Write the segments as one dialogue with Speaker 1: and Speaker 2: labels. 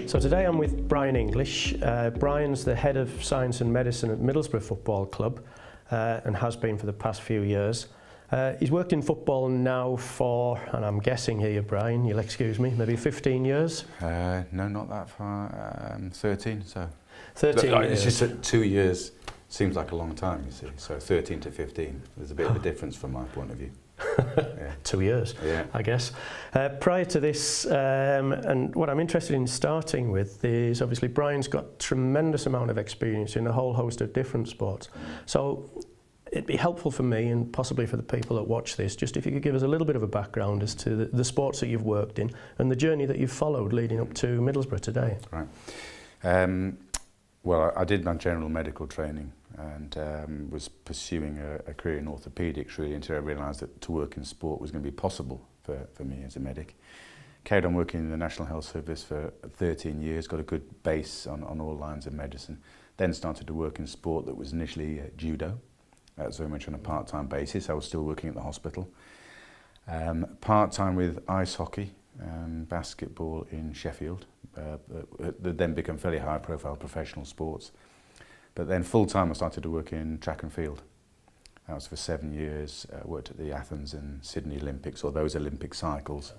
Speaker 1: So today I'm with Bryan English. Bryan's the head of science and medicine at Middlesbrough Football Club and has been for the past few years. He's worked in football now for, and I'm guessing here, Bryan, you'll excuse me, maybe 15 years?
Speaker 2: No, not that far, 13. So
Speaker 1: 13
Speaker 2: Look,
Speaker 1: years.
Speaker 2: It's just that 2 years seems like a long time, you see. So 13 to 15, there's a bit of a difference from my point of view. Yeah.
Speaker 1: 2 years,
Speaker 2: Yeah.
Speaker 1: I guess. Prior to this, and what I'm interested in starting with is obviously Bryan's got tremendous amount of experience in a whole host of different sports. So it'd be helpful for me and possibly for the people that watch this, just if you could give us a little bit of a background as to the sports that you've worked in and the journey that you've followed leading up to Middlesbrough today.
Speaker 2: Right. Well, I did my general medical training and was pursuing a career in orthopaedics really until I realised that to work in sport was going to be possible for me as a medic. Carried on working in the National Health Service for 13 years, got a good base on all lines of medicine. Then started to work in sport that was initially judo. That was very much on a part-time basis. I was still working at the hospital. Part-time with ice hockey and basketball in Sheffield. That then become fairly high-profile professional sports. But then full-time I started to work in track and field. That was for 7 years. Worked at the Athens and Sydney Olympics, or those Olympic cycles.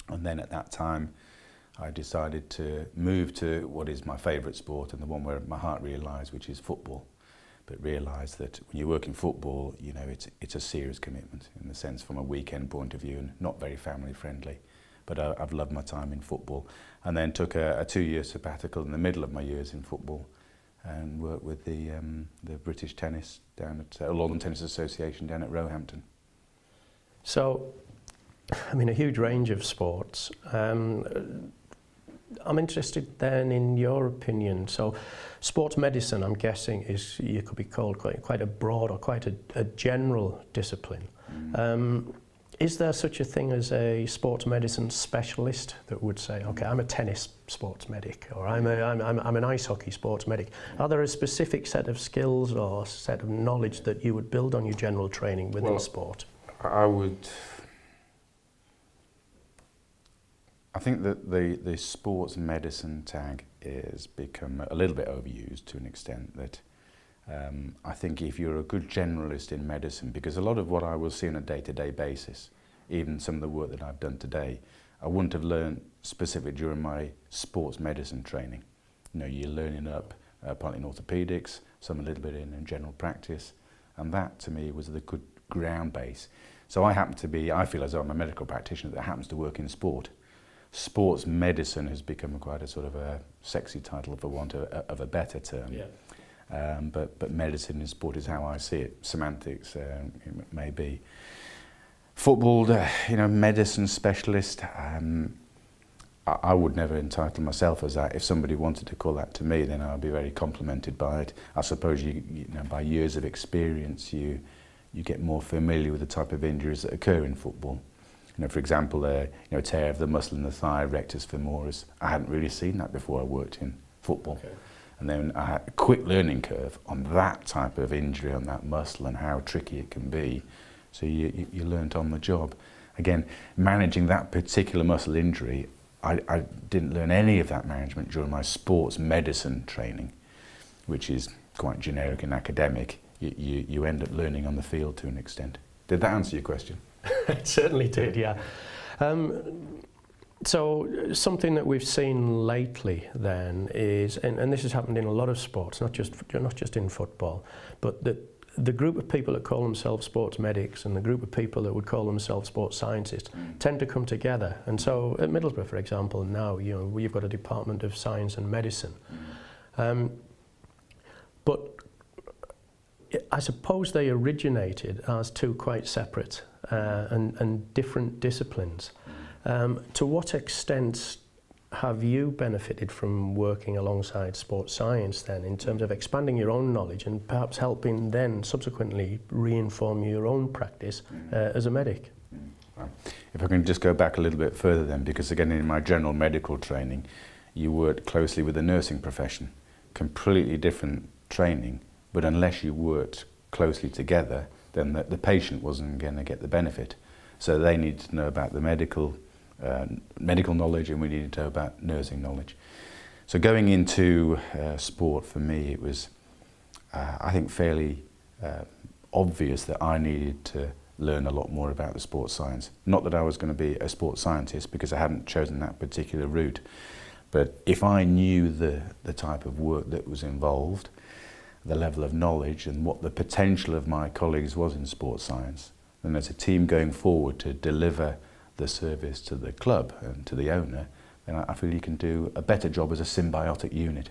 Speaker 2: And then at that time I decided to move to what is my favourite sport and the one where my heart really lies, which is football. But realise that when you work in football, you know, it's a serious commitment in the sense from a weekend point of view and not very family friendly. But I've loved my time in football, and then took a 2-year sabbatical in the middle of my years in football and worked with the British tennis down at London Tennis Association down at Roehampton.
Speaker 1: So, I mean, a huge range of sports. I'm interested then in your opinion. So sports medicine, I'm guessing, is, you could be called quite a broad or quite a general discipline. Is there such a thing as a sports medicine specialist that would say, okay, I'm a tennis sports medic, or I'm an ice hockey sports medic? Are there a specific set of skills or set of knowledge that you would build on your general training within sport?
Speaker 2: I think that the sports medicine tag is become a little bit overused to an extent that I think if you're a good generalist in medicine, because a lot of what I will see on a day-to-day basis, even some of the work that I've done today, I wouldn't have learned specifically during my sports medicine training. You know, you're learning up partly in orthopaedics, some a little bit in general practice, and that to me was the good ground base. So I feel as though I'm a medical practitioner that happens to work in sport. Sports medicine has become quite a sort of a sexy title, for want of a better term. Yeah. But medicine in sport is how I see it. Semantics, it may be. Football, you know, medicine specialist. I would never entitle myself as that. If somebody wanted to call that to me, then I'd be very complimented by it. I suppose you know, by years of experience, you get more familiar with the type of injuries that occur in football. You know, for example, you know, tear of the muscle in the thigh, rectus femoris. I hadn't really seen that before I worked in football. Okay. And then I had a quick learning curve on that type of injury on that muscle and how tricky it can be. So you learnt on the job. Again, managing that particular muscle injury, I didn't learn any of that management during my sports medicine training, which is quite generic and academic. You end up learning on the field to an extent. Did that answer your question?
Speaker 1: It certainly did, yeah. So something that we've seen lately then is, and this has happened in a lot of sports, not just in football, but the group of people that call themselves sports medics and the group of people that would call themselves sports scientists tend to come together. And so at Middlesbrough, for example, now, you know, we've got a department of science and medicine. But I suppose they originated as two quite separate and different disciplines. To what extent have you benefited from working alongside sports science then, in terms of expanding your own knowledge and perhaps helping then subsequently re-inform your own practice as a medic?
Speaker 2: If I can just go back a little bit further then, because again in my general medical training you worked closely with the nursing profession, completely different training, but unless you worked closely together then the patient wasn't going to get the benefit. So they needed to know about the medical medical knowledge and we needed to know about nursing knowledge. So going into sport for me, it was, I think, fairly obvious that I needed to learn a lot more about the sports science. Not that I was going to be a sports scientist because I hadn't chosen that particular route, but if I knew the type of work that was involved, the level of knowledge and what the potential of my colleagues was in sports science, then as a team going forward to deliver the service to the club and to the owner, then I feel you can do a better job as a symbiotic unit.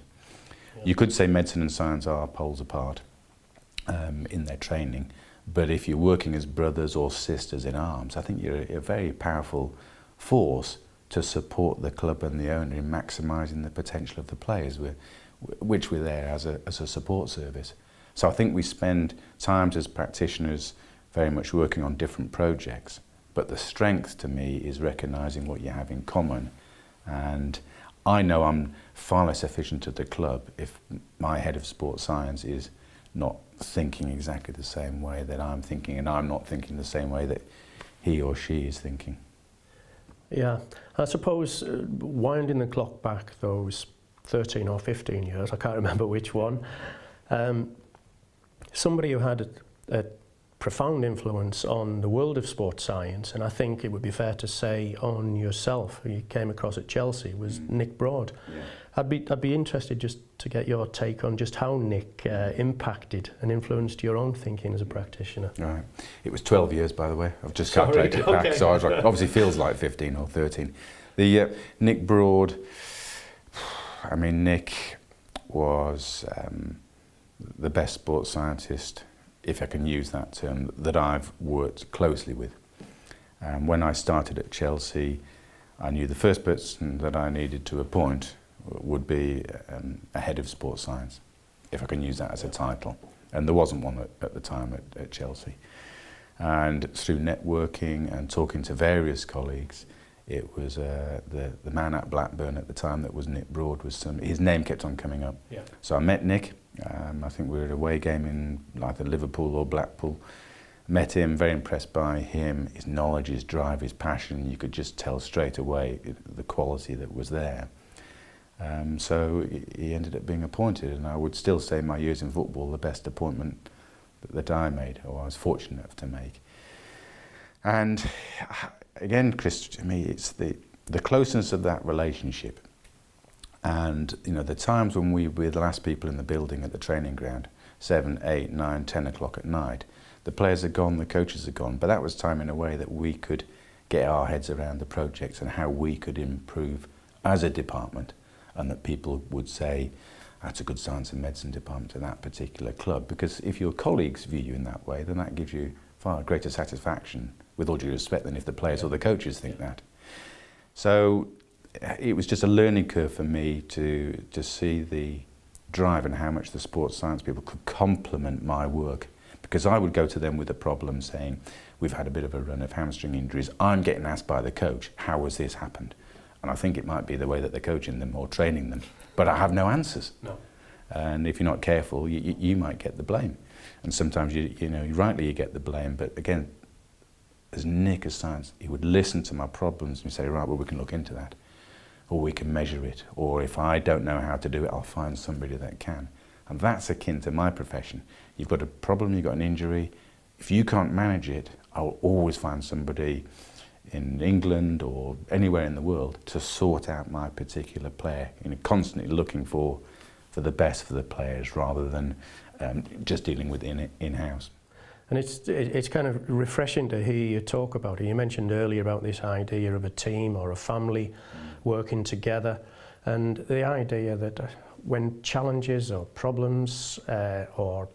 Speaker 2: Yeah. You could say medicine and science are poles apart in their training, but if you're working as brothers or sisters in arms, I think you're a very powerful force to support the club and the owner in maximising the potential of the players, which we're there as a support service. So I think we spend times as practitioners very much working on different projects, but the strength to me is recognising what you have in common. And I know I'm far less efficient at the club if my head of sports science is not thinking exactly the same way that I'm thinking, and I'm not thinking the same way that he or she is thinking.
Speaker 1: Yeah, I suppose winding the clock back those 13 or 15 years, I can't remember which one, somebody who had a profound influence on the world of sports science, and I think it would be fair to say on yourself, who you came across at Chelsea, was Nick Broad. Yeah. I'd be interested just to get your take on just how Nick impacted and influenced your own thinking as a practitioner.
Speaker 2: Right. It was 12 years, by the way. I've just calculated it back, so I was like, obviously feels like 15 or 13. The Nick Broad, I mean, Nick was the best sports scientist, if I can use that term, that I've worked closely with. When I started at Chelsea, I knew the first person that I needed to appoint would be a head of sports science, if I can use that as a title. And there wasn't one at the time at Chelsea. And through networking and talking to various colleagues, it was the man at Blackburn at the time that was Nick Broad. His name kept on coming up. Yeah. So I met Nick. I think we were at a away game in either Liverpool or Blackpool. Met him, very impressed by him, his knowledge, his drive, his passion. You could just tell straight away the quality that was there. So he ended up being appointed, and I would still say my years in football, the best appointment that I made, or I was fortunate enough to make. And again, Chris, to me, it's the closeness of that relationship. And you know, the times when we were the last people in the building at the training ground, 7, 8, 9, 10 o'clock at night, the players are gone, the coaches are gone, but that was time in a way that we could get our heads around the projects and how we could improve as a department, and that people would say, that's a good science and medicine department to that particular club. Because if your colleagues view you in that way, then that gives you far greater satisfaction, with all due respect, than if the players or the coaches think that. So it was just a learning curve for me to see the drive and how much the sports science people could complement my work. Because I would go to them with a problem saying, we've had a bit of a run of hamstring injuries. I'm getting asked by the coach, how has this happened? And I think it might be the way that they're coaching them or training them, but I have no answers. No. And if you're not careful, you might get the blame. And sometimes, rightly you get the blame, but again, as Nick as science, he would listen to my problems and say, right, well, we can look into that, or we can measure it, or if I don't know how to do it, I'll find somebody that can. And that's akin to my profession. You've got a problem, you've got an injury. If you can't manage it, I'll always find somebody in England or anywhere in the world to sort out my particular player, constantly looking for the best for the players rather than just dealing with it in-house.
Speaker 1: And it's kind of refreshing to hear you talk about it. You mentioned earlier about this idea of a team or a family working together, and the idea that when challenges or problems or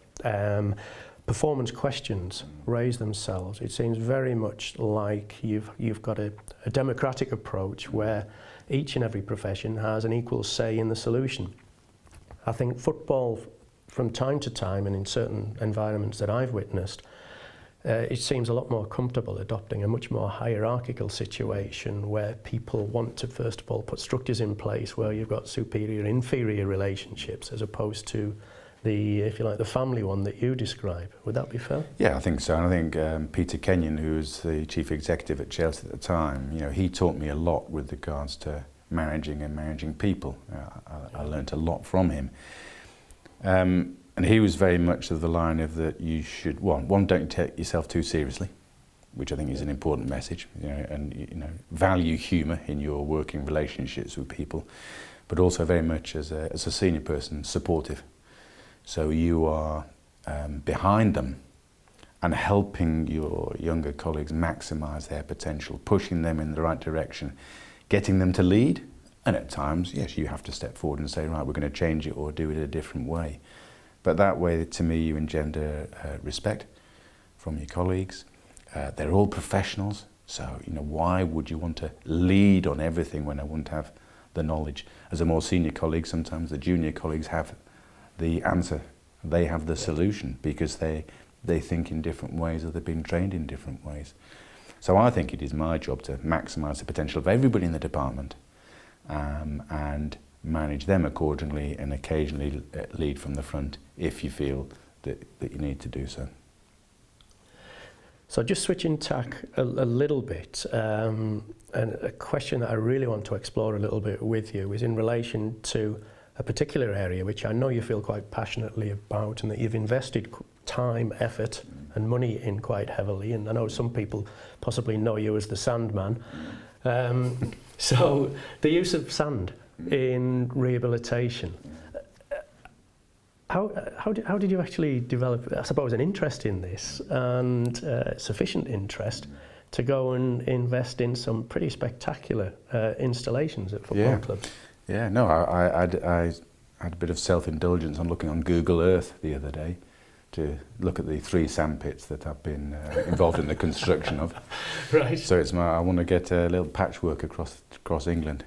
Speaker 1: performance questions raise themselves, it seems very much like you've got a democratic approach where each and every profession has an equal say in the solution. I think football, from time to time and in certain environments that I've witnessed, it seems a lot more comfortable adopting a much more hierarchical situation where people want to first of all put structures in place where you've got superior-inferior relationships as opposed to if you like, the family one that you describe. Would that be fair?
Speaker 2: Yeah, I think so. And I think Peter Kenyon, who was the chief executive at Chelsea at the time, you know, he taught me a lot with regards to managing people. I learnt a lot from him. And he was very much of the line of that you should, one, don't take yourself too seriously, which I think is an important message, you know, and you know, value humour in your working relationships with people, but also very much as a senior person, supportive. So you are behind them and helping your younger colleagues maximise their potential, pushing them in the right direction, getting them to lead. And at times, yes, you have to step forward and say, right, we're going to change it or do it a different way. But that way, to me, you engender respect from your colleagues. They're all professionals, so you know, why would you want to lead on everything when I wouldn't have the knowledge? As a more senior colleague, sometimes the junior colleagues have the answer. They have the solution because they think in different ways or they've been trained in different ways. So I think it is my job to maximise the potential of everybody in the department and manage them accordingly and occasionally lead from the front if you feel that you need to do so.
Speaker 1: So just switching tack a little bit, and a question that I really want to explore a little bit with you is in relation to a particular area which I know you feel quite passionately about and that you've invested time, effort and money in quite heavily, and I know some people possibly know you as the Sandman. So the use of sand in rehabilitation, how did you actually develop, I suppose, an interest in this and sufficient interest to go and invest in some pretty spectacular installations at football clubs?
Speaker 2: Yeah, no, I had a bit of self-indulgence on looking on Google Earth the other day to look at the 3 sand pits that I've been involved in the construction of.
Speaker 1: Right.
Speaker 2: So it's I want to get a little patchwork across England.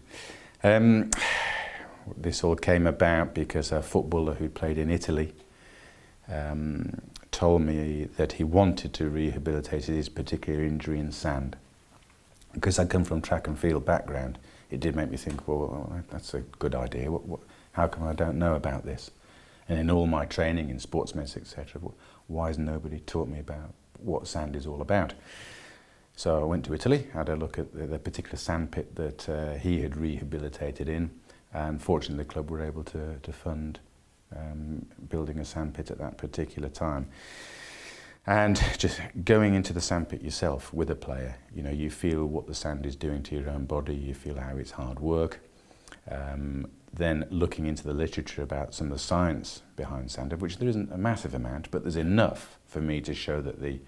Speaker 2: This all came about because a footballer who played in Italy told me that he wanted to rehabilitate his particular injury in sand. Because I come from track and field background, it did make me think, well, that's a good idea. How come I don't know about this? And in all my training in sports medicine, etc., why has nobody taught me about what sand is all about? So I went to Italy, had a look at the particular sand pit that he had rehabilitated in, and fortunately the club were able to fund building a sand pit at that particular time. And just going into the sand pit yourself with a player, you know, you feel what the sand is doing to your own body, you feel how it's hard work. Then looking into the literature about some of the science behind sand, of which there isn't a massive amount, but there's enough for me to show that the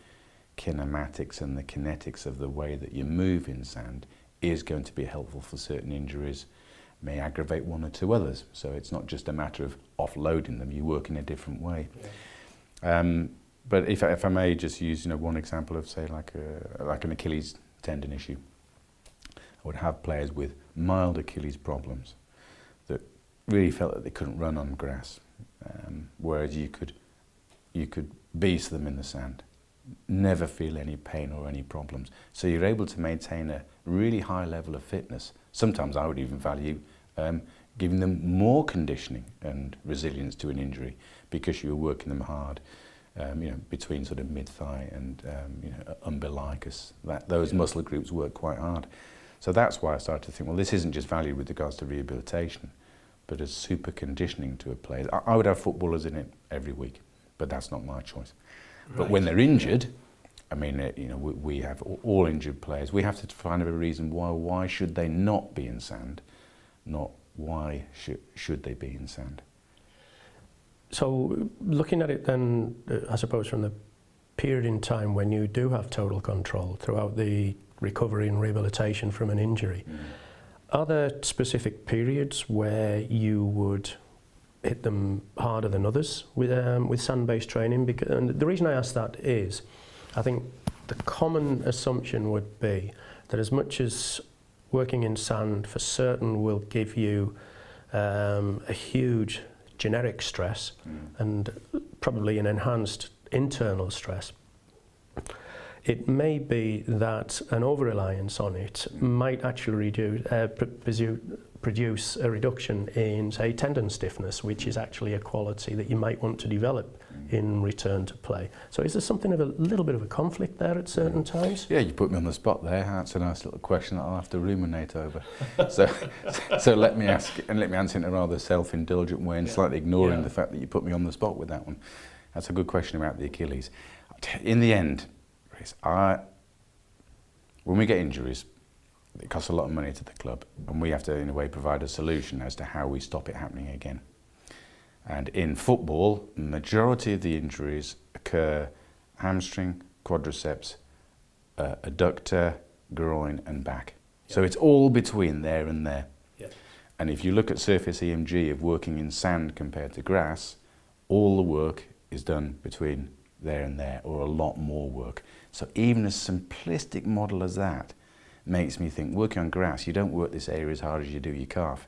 Speaker 2: kinematics and the kinetics of the way that you move in sand is going to be helpful for certain injuries, may aggravate one or two others. So it's not just a matter of offloading them, you work in a different way. Yeah. But if I may just use, you know, one example of, say, like an Achilles tendon issue, I would have players with mild Achilles problems that really felt that they couldn't run on grass, whereas you could beast them in the sand, never feel any pain or any problems. So you're able to maintain a really high level of fitness. Sometimes I would even value giving them more conditioning and resilience to an injury because you're working them hard. You know, between sort of mid-thigh and you know, umbilicus, those muscle groups work quite hard. So that's why I started to think, well, this isn't just valued with regards to rehabilitation, but as super conditioning to a player. I would have footballers in it every week, but that's not my choice. Right. But when they're injured, I mean, you know, we have all injured players. We have to find a reason why should they not be in sand, not why should they be in sand.
Speaker 1: So looking at it then, I suppose from the period in time when you do have total control throughout the recovery and rehabilitation from an injury, are there specific periods where you would hit them harder than others with sand-based training? And the reason I ask that is, I think the common assumption would be that as much as working in sand for certain will give you a huge generic stress and probably an enhanced internal stress, it may be that an over-reliance on it might actually produce a reduction in, say, tendon stiffness, which is actually a quality that you might want to develop in return to play. So is there something of a little bit of a conflict there at certain times?
Speaker 2: Yeah, you put me on the spot there. That's a nice little question that I'll have to ruminate over. so let me ask, and let me answer in a rather self-indulgent way and slightly ignoring the fact that you put me on the spot with that one. That's a good question about the Achilles. In the end, when we get injuries, it costs a lot of money to the club, and we have to, in a way, provide a solution as to how we stop it happening again. And in football, the majority of the injuries occur hamstring, quadriceps, adductor, groin and back. Yeah. So it's all between there and there. Yeah. And if you look at surface EMG of working in sand compared to grass, all the work is done between there and there, or a lot more work. So even a simplistic model as that makes me think, working on grass, you don't work this area as hard as you do your calf,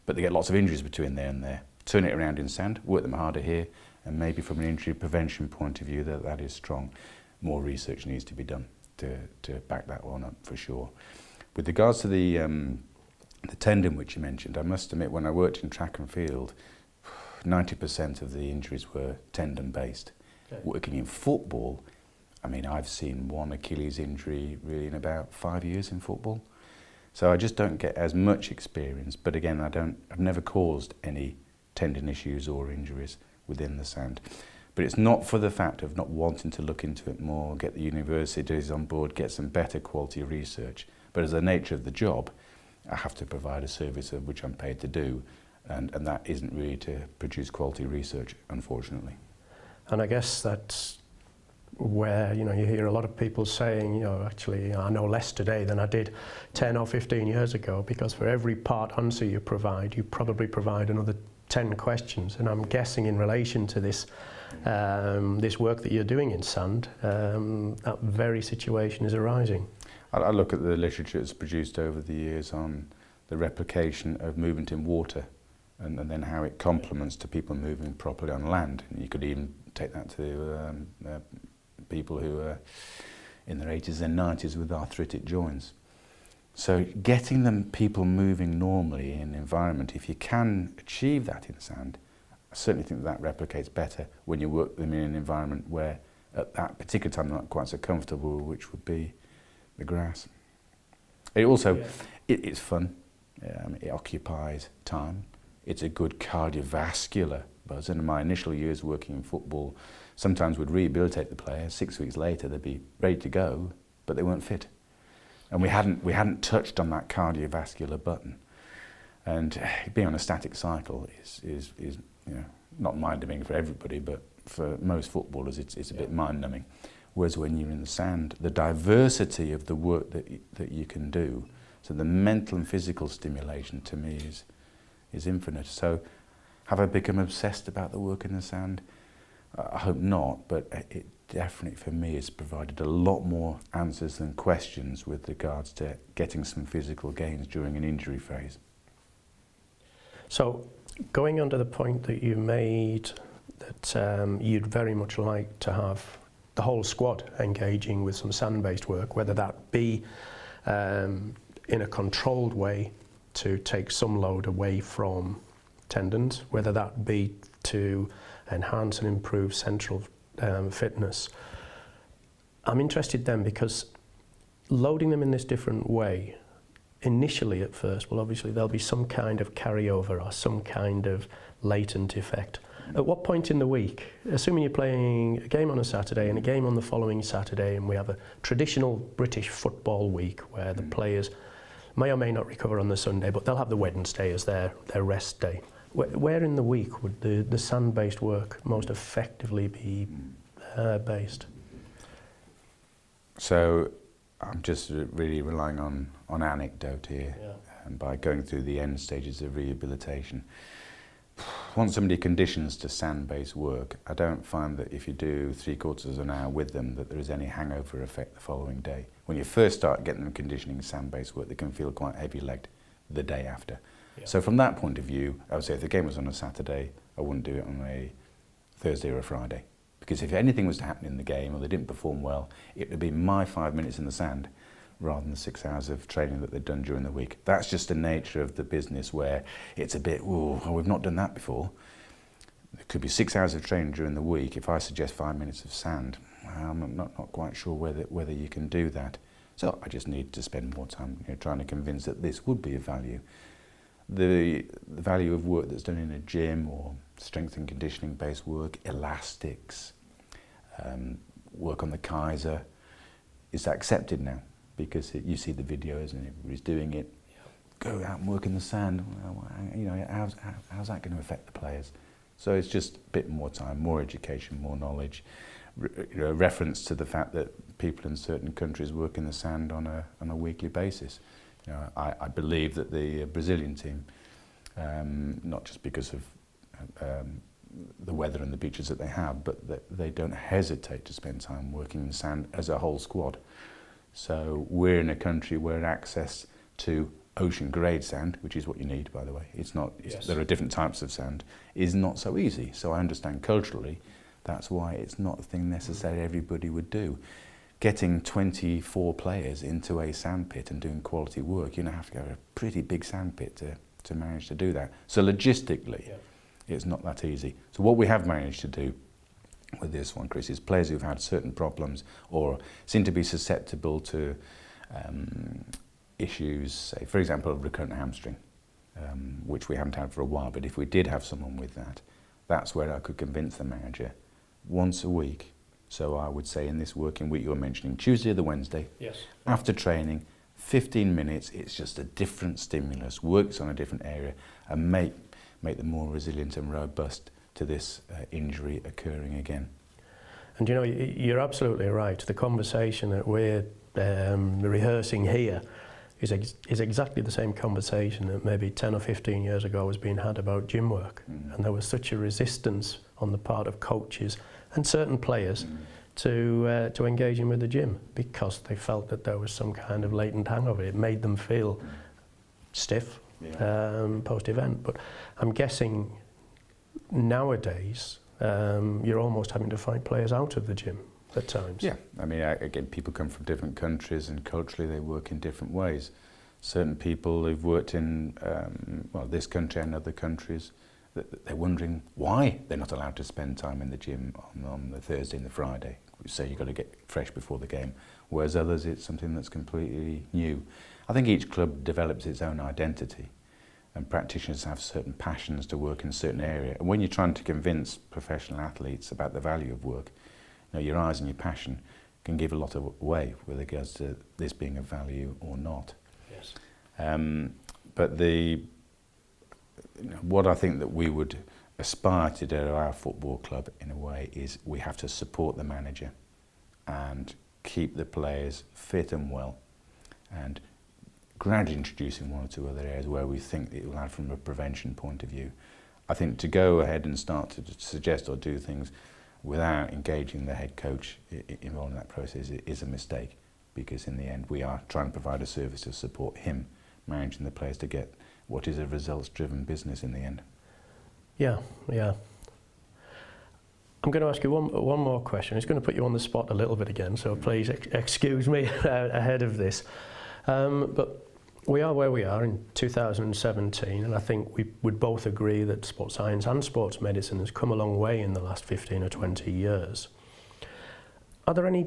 Speaker 2: but they get lots of injuries between there and there. Turn it around in sand, work them harder here, and maybe from an injury prevention point of view that is strong. More research needs to be done to back that one up for sure. With regards to the tendon which you mentioned, I must admit when I worked in track and field, 90% of the injuries were tendon based. Okay. Working in football, I mean, I've seen one Achilles injury really in about 5 years in football. So I just don't get as much experience, but again, I've never caused any tendon issues or injuries within the sand. But it's not for the fact of not wanting to look into it more, get the universities on board, get some better quality research. But as the nature of the job, I have to provide a service of which I'm paid to do, and that isn't really to produce quality research, unfortunately.
Speaker 1: And I guess that's where, you hear a lot of people saying, actually, I know less today than I did 10 or 15 years ago, because for every part answer you probably provide another 10 questions. And I'm guessing in relation to this this work that you're doing in sand, that very situation is arising.
Speaker 2: I look at the literature that's produced over the years on the replication of movement in water, and then how it complements to people moving properly on land. And you could even take that to people who are in their 80s and 90s with arthritic joints. So getting people moving normally in an environment, if you can achieve that in sand, I certainly think that replicates better when you work them in an environment where at that particular time they're not quite so comfortable, which would be the grass. It also, it's fun, it occupies time, it's a good cardiovascular buzz. And in my initial years working in football, sometimes we'd rehabilitate the player, 6 weeks later they'd be ready to go, but they weren't fit. And we hadn't touched on that cardiovascular button. And being on a static cycle is not mind-numbing for everybody, but for most footballers it's a bit mind-numbing. Whereas when you're in the sand, the diversity of the work that you can do, so the mental and physical stimulation to me is infinite. So have I become obsessed about the work in the sand? I hope not, but it definitely for me has provided a lot more answers than questions with regards to getting some physical gains during an injury phase.
Speaker 1: So going on to the point that you made, that you'd very much like to have the whole squad engaging with some sand-based work, whether that be in a controlled way to take some load away from tendons, whether that be to enhance and improve central fitness. I'm interested then because loading them in this different way, initially at first, well obviously there'll be some kind of carryover or some kind of latent effect. At what point in the week, assuming you're playing a game on a Saturday and a game on the following Saturday, and we have a traditional British football week where the players may or may not recover on the Sunday, but they'll have the Wednesday as their rest day. Where in the week would the sand-based work most effectively be based? So
Speaker 2: I'm just really relying on anecdote here, and by going through the end stages of rehabilitation. Once somebody conditions to sand-based work, I don't find that if you do 3/4 of an hour with them that there is any hangover effect the following day. When you first start getting them conditioning sand-based work, they can feel quite heavy-legged the day after. Yeah. So from that point of view, I would say if the game was on a Saturday, I wouldn't do it on a Thursday or a Friday. Because if anything was to happen in the game or they didn't perform well, it would be my 5 minutes in the sand rather than the 6 hours of training that they'd done during the week. That's just the nature of the business, where it's a bit, oh, we've not done that before. It could be 6 hours of training during the week. If I suggest 5 minutes of sand, I'm not quite sure whether you can do that. So I just need to spend more time trying to convince that this would be of value. The value of work that's done in a gym, or strength and conditioning based work, elastics, work on the Kaiser, is accepted now, because you see the videos and everybody's doing it. Go out and work in the sand. How's that going to affect the players? So it's just a bit more time, more education, more knowledge. Reference to the fact that people in certain countries work in the sand on a weekly basis. I believe that the Brazilian team, not just because of the weather and the beaches that they have, but that they don't hesitate to spend time working in the sand as a whole squad. So we're in a country where access to ocean grade sand, which is what you need, by the way,
Speaker 1: Yes.
Speaker 2: there are different types of sand, is not so easy. So I understand culturally that's why it's not a thing necessarily everybody would do. Getting 24 players into a sand pit and doing quality work, you have to go to a pretty big sand pit to manage to do that. So logistically, it's not that easy. So what we have managed to do with this one, Chris, is players who've had certain problems or seem to be susceptible to issues, say, for example, a recurrent hamstring, which we haven't had for a while, but if we did have someone with that, that's where I could convince the manager once a week. So I would say in this working week you're mentioning, Tuesday or the Wednesday, after training, 15 minutes, it's just a different stimulus, works on a different area, and make them more resilient and robust to this injury occurring again.
Speaker 1: And you're absolutely right. The conversation that we're rehearsing here is exactly the same conversation that maybe 10 or 15 years ago was being had about gym work. And there was such a resistance on the part of coaches and certain players to engaging with the gym, because they felt that there was some kind of latent hangover. It made them feel stiff post-event. But I'm guessing nowadays you're almost having to fight players out of the gym at times.
Speaker 2: Yeah, I mean, again, people come from different countries and culturally they work in different ways. Certain people who've worked in this country and other countries, they're wondering why they're not allowed to spend time in the gym on the Thursday and the Friday. We say you've got to get fresh before the game, whereas others it's something that's completely new. I think each club develops its own identity, and practitioners have certain passions to work in a certain area. And when you're trying to convince professional athletes about the value of work, your eyes and your passion can give a lot away with regards to this being of value or not.
Speaker 1: Yes.
Speaker 2: But what I think that we would aspire to do at our football club in a way is we have to support the manager and keep the players fit and well, and gradually introducing one or two other areas where we think it will add from a prevention point of view. I think to go ahead and start to suggest or do things without engaging the head coach involved in that process is a mistake, because in the end we are trying to provide a service to support him managing the players to get what is a results-driven business in the end. Yeah.
Speaker 1: I'm going to ask you one more question. It's going to put you on the spot a little bit again, so please excuse me ahead of this. But we are where we are in 2017, and I think we would both agree that sports science and sports medicine has come a long way in the last 15 or 20 years. Are there any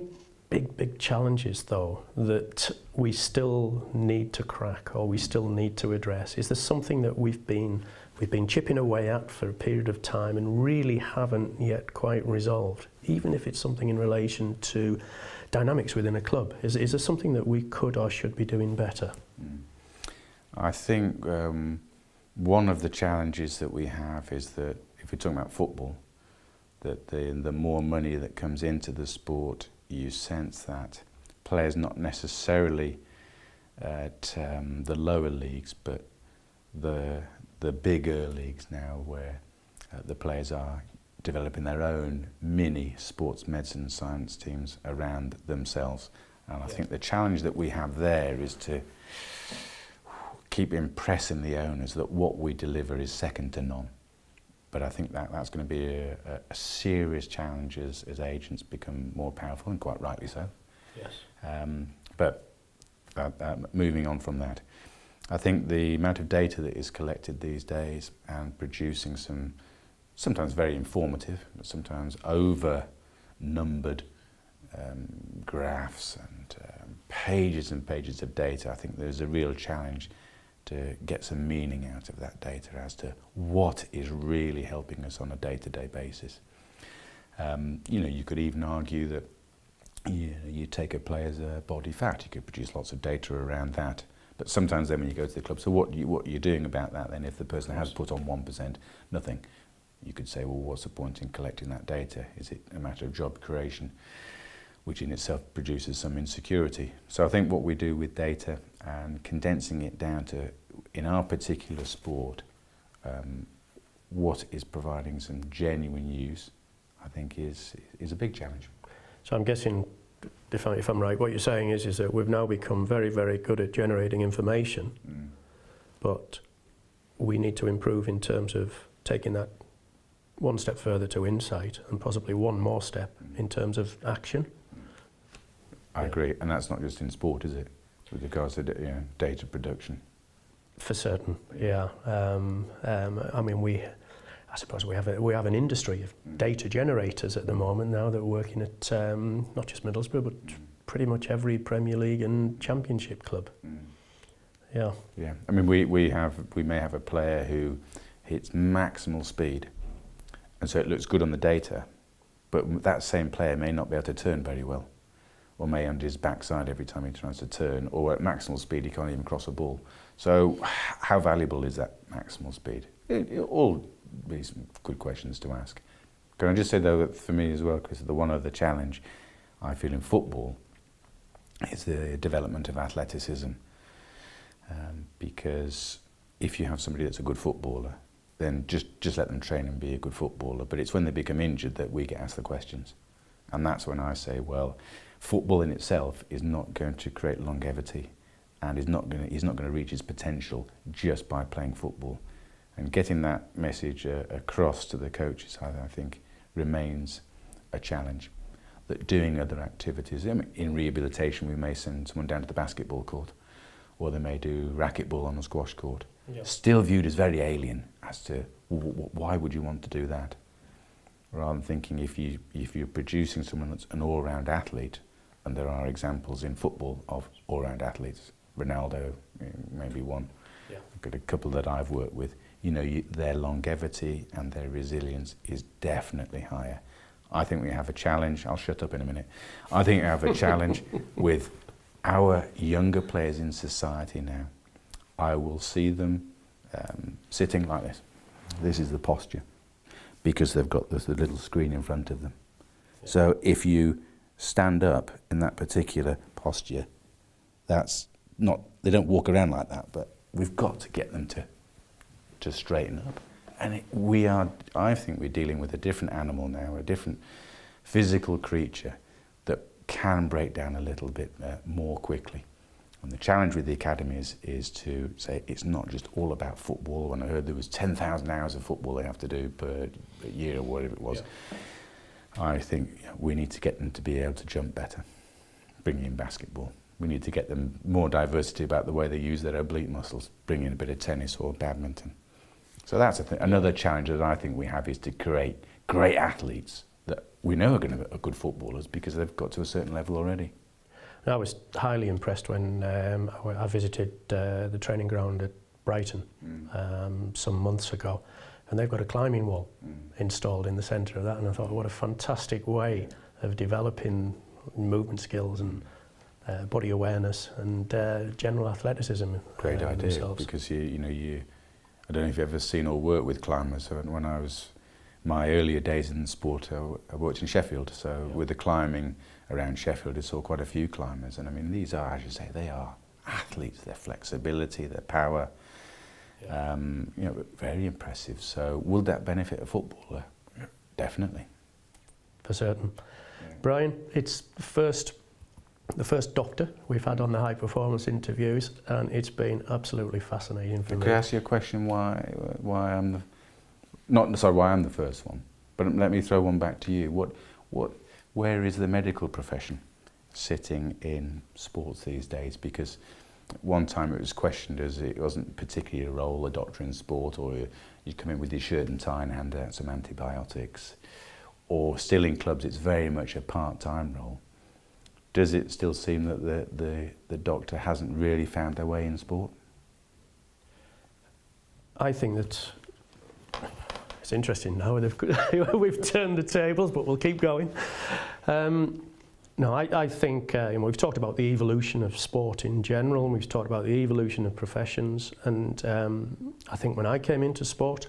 Speaker 1: big challenges, though, that we still need to crack or we still need to address? Is there something that we've been chipping away at for a period of time and really haven't yet quite resolved, even if it's something in relation to dynamics within a club? Is there something that we could or should be doing better?
Speaker 2: I think one of the challenges that we have is that if we're talking about football, that the more money that comes into the sport, you sense that players not necessarily at the lower leagues, but the bigger leagues now, where the players are developing their own mini sports medicine and science teams around themselves. And I think the challenge that we have there is to keep impressing the owners that what we deliver is second to none. But I think that's going to be a serious challenge as agents become more powerful, and quite rightly so.
Speaker 1: Yes.
Speaker 2: But moving on from that, I think the amount of data that is collected these days and producing some sometimes very informative, but sometimes over-numbered graphs and pages and pages of data, I think there's a real challenge to get some meaning out of that data as to what is really helping us on a day-to-day basis. You could even argue that you take a player's body fat, you could produce lots of data around that. But sometimes then when you go to the club, so what are you doing about that then? If the person has put on 1%, nothing. You could say, well, what's the point in collecting that data? Is it a matter of job creation, which in itself produces some insecurity? So I think what we do with data and condensing it down to, in our particular sport, what is providing some genuine use, I think is a big challenge.
Speaker 1: So I'm guessing, if I'm right, what you're saying is that we've now become very, very good at generating information, but we need to improve in terms of taking that one step further to insight and possibly one more step in terms of action.
Speaker 2: I agree, and that's not just in sport, is it? With regards to data production. For certain,
Speaker 1: yeah. I suppose we have an industry of data generators at the moment now that are working at not just Middlesbrough, but pretty much every Premier League and Championship club. Yeah.
Speaker 2: Yeah. I mean, we may have a player who hits maximal speed, and so it looks good on the data, but that same player may not be able to turn very well, or may under his backside every time he tries to turn, or at maximal speed he can't even cross a ball. So how valuable is that maximal speed? It all be some good questions to ask. Can I just say though that for me as well, Chris, the one other challenge I feel in football is the development of athleticism. Because if you have somebody that's a good footballer, then just let them train and be a good footballer. But it's when they become injured that we get asked the questions. And that's when I say, well, football in itself is not going to create longevity, and he's not going to reach his potential just by playing football. And getting that message across to the coaches, I think, remains a challenge. That doing other activities, in rehabilitation we may send someone down to the basketball court, or they may do racquetball on a squash court. Yep. Still viewed as very alien as to why would you want to do that? Rather than thinking if you're producing someone that's an all-round athlete, and there are examples in football of all-round athletes, Ronaldo, maybe one. Yeah. I've got a couple that I've worked with. Their longevity and their resilience is definitely higher. I think we have a challenge. I'll shut up in a minute. I think we have a challenge with our younger players in society now. I will see them sitting like this. This is the posture, because they've got this little screen in front of them. Yeah. So if you stand up in that particular posture, that's not, they don't walk around like that, but we've got to get them to straighten up. And I think we're dealing with a different animal now, a different physical creature that can break down a little bit more quickly. And the challenge with the academy is to say it's not just all about football. When I heard there was 10,000 hours of football they have to do per year or whatever it was, yeah. I think we need to get them to be able to jump better, bring in basketball. We need to get them more diversity about the way they use their oblique muscles, bring in a bit of tennis or badminton. So that's another challenge that I think we have, is to create great athletes that we know are going to be good footballers because they've got to a certain level already.
Speaker 1: I was highly impressed when I visited the training ground at Brighton some months ago, and they've got a climbing wall installed in the centre of that, and I thought, what a fantastic way of developing movement skills and body awareness and general athleticism.
Speaker 2: Great idea,
Speaker 1: themselves.
Speaker 2: Because I don't know if you've ever seen or worked with climbers. So when I was, my earlier days in sport, I worked in Sheffield. So yeah. With the climbing around Sheffield, I saw quite a few climbers. And I mean, these are, as you say, they are athletes. Their flexibility, their power, yeah. Very impressive. So will that benefit a footballer? Definitely.
Speaker 1: For certain. Yeah. Bryan, it's the first doctor we've had on the High Performance interviews, and it's been absolutely fascinating for me.
Speaker 2: Could I ask you a question? Why I'm not sorry, why I'm the first one, but let me throw one back to you. Where is the medical profession sitting in sports these days? Because one time it was questioned as it wasn't particularly a role, a doctor in sport, or you'd come in with your shirt and tie and hand out some antibiotics, or still in clubs it's very much a part-time role. Does it still seem that the doctor hasn't really found their way in sport?
Speaker 1: I think that it's interesting now. We've turned the tables, but we'll keep going. No, I think we've talked about the evolution of sport in general, and we've talked about the evolution of professions. And I think when I came into sport,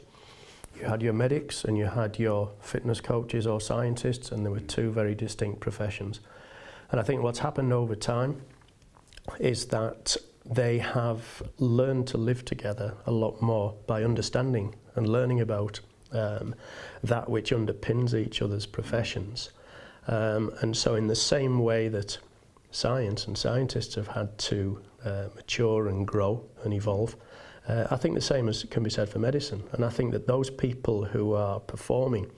Speaker 1: you had your medics and you had your fitness coaches or scientists, and there were two very distinct professions. And I think what's happened over time is that they have learned to live together a lot more by understanding and learning about that which underpins each other's professions. And so in the same way that science and scientists have had to mature and grow and evolve, I think the same as can be said for medicine. And I think that those people who are performing,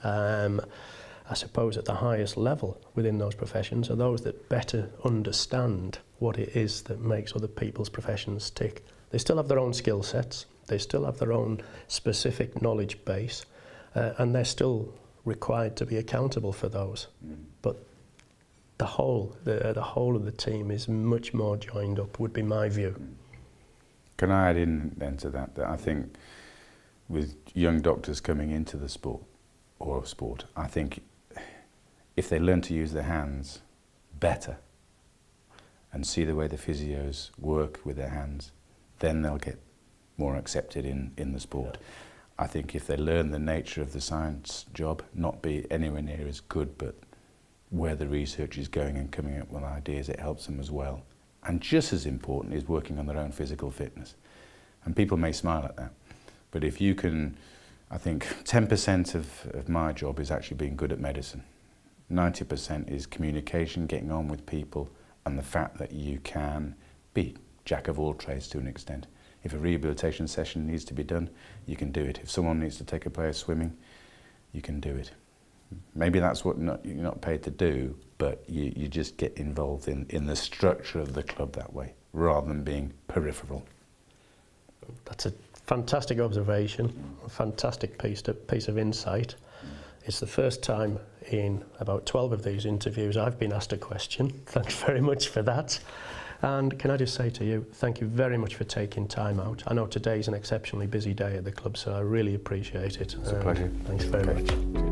Speaker 1: I suppose at the highest level within those professions, are those that better understand what it is that makes other people's professions tick. They still have their own skill sets, they still have their own specific knowledge base, and they're still required to be accountable for those. But the whole of the team is much more joined up, would be my view.
Speaker 2: Can I add in then to that I think with young doctors coming into the sport, I think if they learn to use their hands better and see the way the physios work with their hands, then they'll get more accepted in the sport. Yeah. I think if they learn the nature of the science job, not be anywhere near as good, but where the research is going and coming up with ideas, it helps them as well. And just as important is working on their own physical fitness. And people may smile at that, but if you can, I think 10% of my job is actually being good at medicine. 90% is communication, getting on with people, and the fact that you can be jack of all trades to an extent. If a rehabilitation session needs to be done, you can do it. If someone needs to take a player swimming, you can do it. Maybe that's what you're not paid to do, but you just get involved in the structure of the club that way, rather than being peripheral.
Speaker 1: That's a fantastic observation, a fantastic piece of insight. It's the first time in about 12 of these interviews I've been asked a question. Thanks very much for that. And can I just say to you, thank you very much for taking time out. I know today's an exceptionally busy day at the club, so I really appreciate it.
Speaker 2: It's a pleasure.
Speaker 1: Thanks very much.